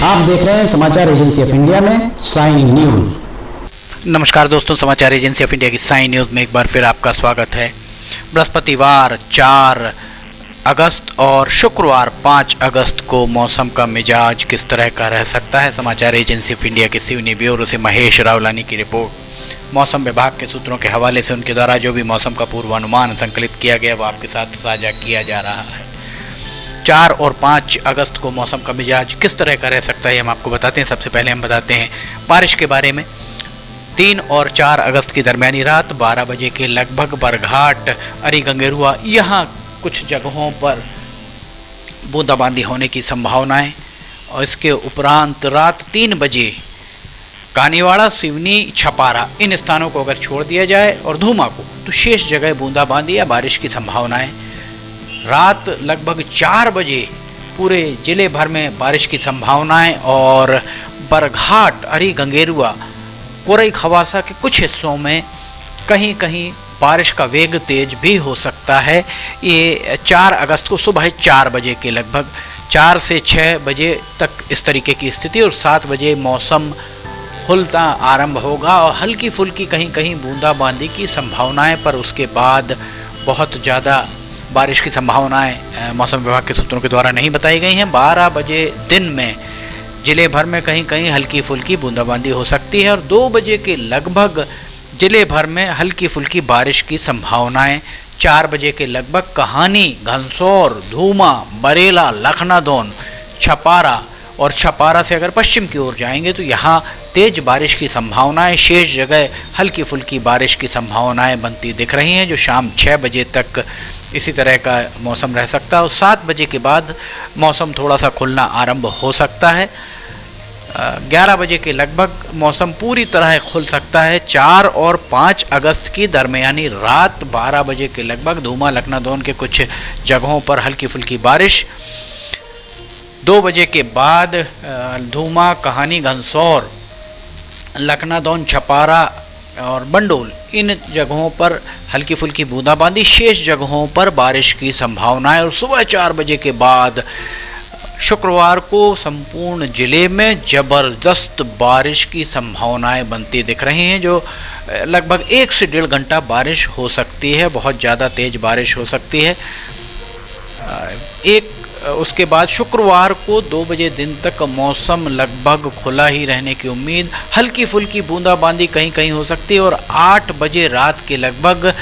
आप देख रहे हैं समाचार एजेंसी ऑफ इंडिया में साइन न्यूज। नमस्कार दोस्तों, समाचार एजेंसी ऑफ इंडिया की साइन न्यूज में एक बार फिर आपका स्वागत है। बृहस्पतिवार 4 अगस्त और शुक्रवार 5 अगस्त को मौसम का मिजाज किस तरह का रह सकता है, समाचार एजेंसी ऑफ इंडिया के सिवनी ब्यूरो से महेश रावलानी की रिपोर्ट। मौसम विभाग के सूत्रों के हवाले से उनके द्वारा जो भी मौसम का पूर्वानुमान संकलित किया गया वो आपके साथ साझा किया जा रहा है। 4 और 5 अगस्त को मौसम का मिजाज किस तरह का रह सकता है हम आपको बताते हैं। सबसे पहले हम बताते हैं बारिश के बारे में। 3 और 4 अगस्त की दरमियानी रात 12 बजे के लगभग बरघाट, अरी गंगेरुआ, यहाँ कुछ जगहों पर बूंदाबांदी होने की संभावनाएं। और इसके उपरांत रात 3 बजे कानीवाड़ा, सिवनी, छपारा, इन स्थानों को अगर छोड़ दिया जाए और धूमा को, तो शेष जगह बूंदाबांदी या बारिश की संभावनाएं। रात लगभग 4 बजे पूरे जिले भर में बारिश की संभावनाएं और बरघाट, अरी गंगेरुआ, कोरई खवासा के कुछ हिस्सों में कहीं कहीं बारिश का वेग तेज भी हो सकता है। ये 4 अगस्त को सुबह 4 बजे के लगभग 4 से 6 बजे तक इस तरीके की स्थिति और 7 बजे मौसम खुलता आरंभ होगा और हल्की फुल्की कहीं कहीं बूंदाबांदी की संभावनाएं, पर उसके बाद बहुत ज़्यादा बारिश की संभावनाएं मौसम विभाग के सूत्रों के द्वारा नहीं बताई गई हैं। 12 बजे दिन में जिले भर में कहीं कहीं हल्की फुल्की बूंदाबांदी हो सकती है और 2 बजे के लगभग जिले भर में हल्की फुल्की बारिश की संभावनाएं। 4 बजे के लगभग कहानी, घनसौर, धूमा, बरेला, लखनादौन, छपारा और छपारा से अगर पश्चिम की ओर जाएंगे तो यहाँ तेज बारिश की संभावनाएं। शेष जगह हल्की फुल्की बारिश की संभावनाएं बनती दिख रही हैं, जो शाम 6 बजे तक इसी तरह का मौसम रह सकता है और 7 बजे के बाद मौसम थोड़ा सा खुलना आरंभ हो सकता है। 11 बजे के लगभग मौसम पूरी तरह खुल सकता है। 4 और 5 अगस्त की दरमियानी रात 12 बजे के लगभग धूमा, लखनादौन के कुछ जगहों पर हल्की फुल्की बारिश। 2 बजे के बाद धूमा, कहानी, घनसौर, लखनादौन, छपारा और बंडोल, इन जगहों पर हल्की फुल्की बूंदाबांदी। शेष जगहों पर बारिश की संभावनाएं और सुबह 4 बजे के बाद शुक्रवार को संपूर्ण जिले में जबरदस्त बारिश की संभावनाएं बनती दिख रही हैं, जो लगभग 1 से 1.5 घंटा बारिश हो सकती है। बहुत ज़्यादा तेज बारिश हो सकती है। उसके बाद शुक्रवार को 2 बजे दिन तक मौसम लगभग खुला ही रहने की उम्मीद। हल्की फुल्की बूंदाबांदी कहीं कहीं हो सकती है और 8 बजे रात के लगभग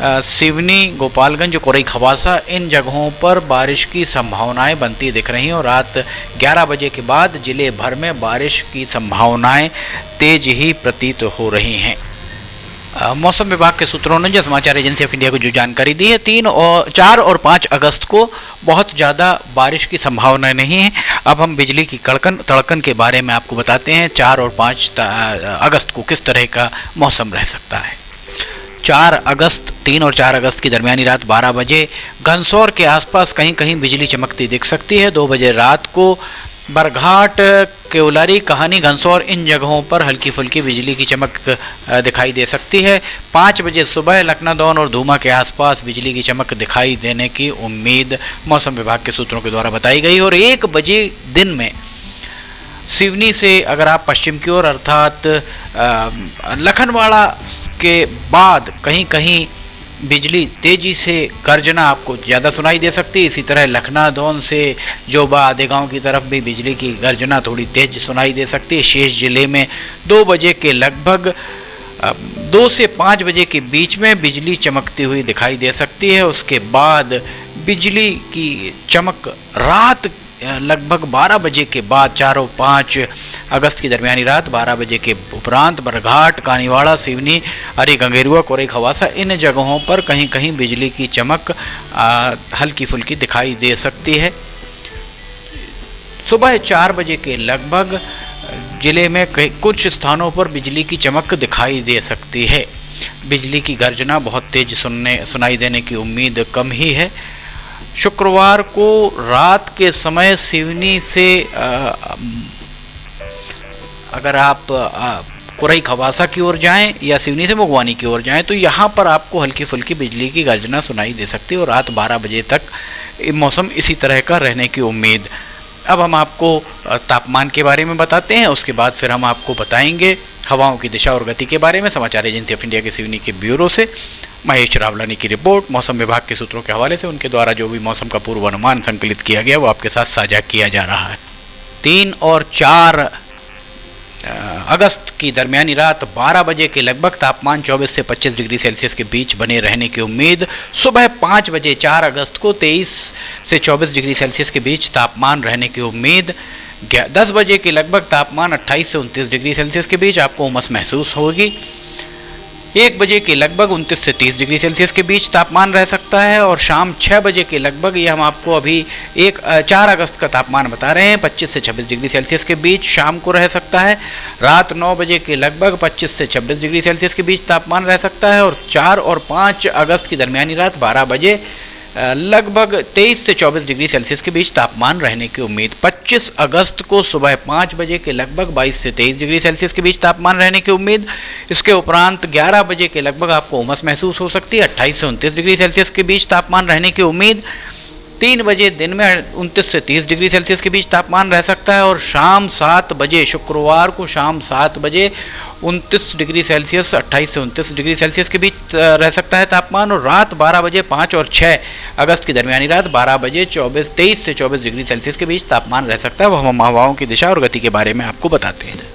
सिवनी, गोपालगंज, कोरई खवासा, इन जगहों पर बारिश की संभावनाएं बनती दिख रही हैं और रात 11 बजे के बाद जिले भर में बारिश की संभावनाएं तेज ही प्रतीत हो रही हैं। मौसम विभाग के सूत्रों ने जो समाचार एजेंसी ऑफ इंडिया को जो जानकारी दी है, 4 और 5 अगस्त को बहुत ज़्यादा बारिश की संभावना नहीं है। अब हम बिजली की कड़कन तड़कन के बारे में आपको बताते हैं 4 और 5 अगस्त को किस तरह का मौसम रह सकता है। 3 और 4 अगस्त की दरमियानी रात 12 बजे घनसौर के आसपास कहीं कहीं बिजली चमकती दिख सकती है। 2 बजे रात को बरघाट, केवलारी, कहानी, घनसौर, इन जगहों पर हल्की फुल्की बिजली की चमक दिखाई दे सकती है। 5 बजे सुबह लखनादौन और धूमा के आसपास बिजली की चमक दिखाई देने की उम्मीद मौसम विभाग के सूत्रों के द्वारा बताई गई और 1 बजे दिन में सिवनी से अगर आप पश्चिम की ओर अर्थात लखनवाड़ा के बाद कहीं कहीं बिजली तेजी से गर्जना आपको ज़्यादा सुनाई दे सकती है। इसी तरह लखनादौन से जोबा, आधेगांव की तरफ भी बिजली की गर्जना थोड़ी तेज सुनाई दे सकती है। शेष जिले में 2 बजे के लगभग 2 से 5 बजे के बीच में बिजली चमकती हुई दिखाई दे सकती है। उसके बाद बिजली की चमक रात लगभग 12 बजे के बाद 4 और 5 अगस्त की दरमियानी रात 12 बजे के उपरांत बरघाट, कानीवाड़ा, सिवनी, अरी गंगेरुआ, कोरई खवासा, इन जगहों पर कहीं कहीं बिजली की चमक हल्की फुल्की दिखाई दे सकती है। सुबह 4 बजे के लगभग जिले में कुछ स्थानों पर बिजली की चमक दिखाई दे सकती है। बिजली की गर्जना बहुत तेज सुनाई देने की उम्मीद कम ही है। शुक्रवार को रात के समय सिवनी से अगर आप कोरई खवासा की ओर जाएं या सिवनी से मुगवानी की ओर जाएं तो यहाँ पर आपको हल्की फुल्की बिजली की गर्जना सुनाई दे सकती है और रात 12 बजे तक मौसम इसी तरह का रहने की उम्मीद। अब हम आपको तापमान के बारे में बताते हैं, उसके बाद फिर हम आपको बताएंगे हवाओं की दिशा और गति के बारे में। समाचार एजेंसी ऑफ इंडिया के सिवनी के ब्यूरो से महेश रावलानी की रिपोर्ट, मौसम विभाग के सूत्रों के हवाले से उनके द्वारा जो भी मौसम का पूर्वानुमान संकलित किया गया वो आपके साथ साझा किया जा रहा है। 3 और 4 अगस्त की दरमियानी रात 12 बजे के लगभग तापमान 24 से 25 डिग्री सेल्सियस के बीच बने रहने की उम्मीद। सुबह 5 बजे 4 अगस्त को 23 से 24 डिग्री सेल्सियस के बीच तापमान रहने की उम्मीद। 10 बजे के लगभग तापमान 28 से 29 डिग्री सेल्सियस के बीच आपको उमस महसूस होगी। 1 बजे के लगभग 29 से 30 डिग्री सेल्सियस के बीच तापमान रह सकता है और शाम 6 बजे के लगभग, ये हम आपको अभी 4 अगस्त का तापमान बता रहे हैं, 25 से 26 डिग्री सेल्सियस के बीच शाम को रह सकता है। रात 9 बजे के लगभग 25 से 26 डिग्री सेल्सियस के बीच तापमान रह सकता है और 4 और 5 अगस्त की दरमियानी रात 12 बजे लगभग 23 से 24 डिग्री सेल्सियस के बीच तापमान रहने की उम्मीद। 25 अगस्त को सुबह 5 बजे के लगभग 22 से 23 डिग्री सेल्सियस के बीच तापमान रहने की उम्मीद। इसके उपरांत 11 बजे के लगभग आपको उमस महसूस हो सकती है, 28 से 29 डिग्री सेल्सियस के बीच तापमान रहने की उम्मीद। 3 बजे दिन में 29 से 30 डिग्री सेल्सियस के बीच तापमान रह सकता है और शाम 7 बजे शुक्रवार को शाम 7 बजे 29 डिग्री सेल्सियस 28 से 29 डिग्री सेल्सियस के बीच रह सकता है तापमान। और रात 12 बजे 5 और 6 अगस्त की दरमियानी रात 12 बजे 23 से 24 डिग्री सेल्सियस के बीच तापमान रह सकता है। वो हम हवाओं की दिशा और गति के बारे में आपको बताते हैं।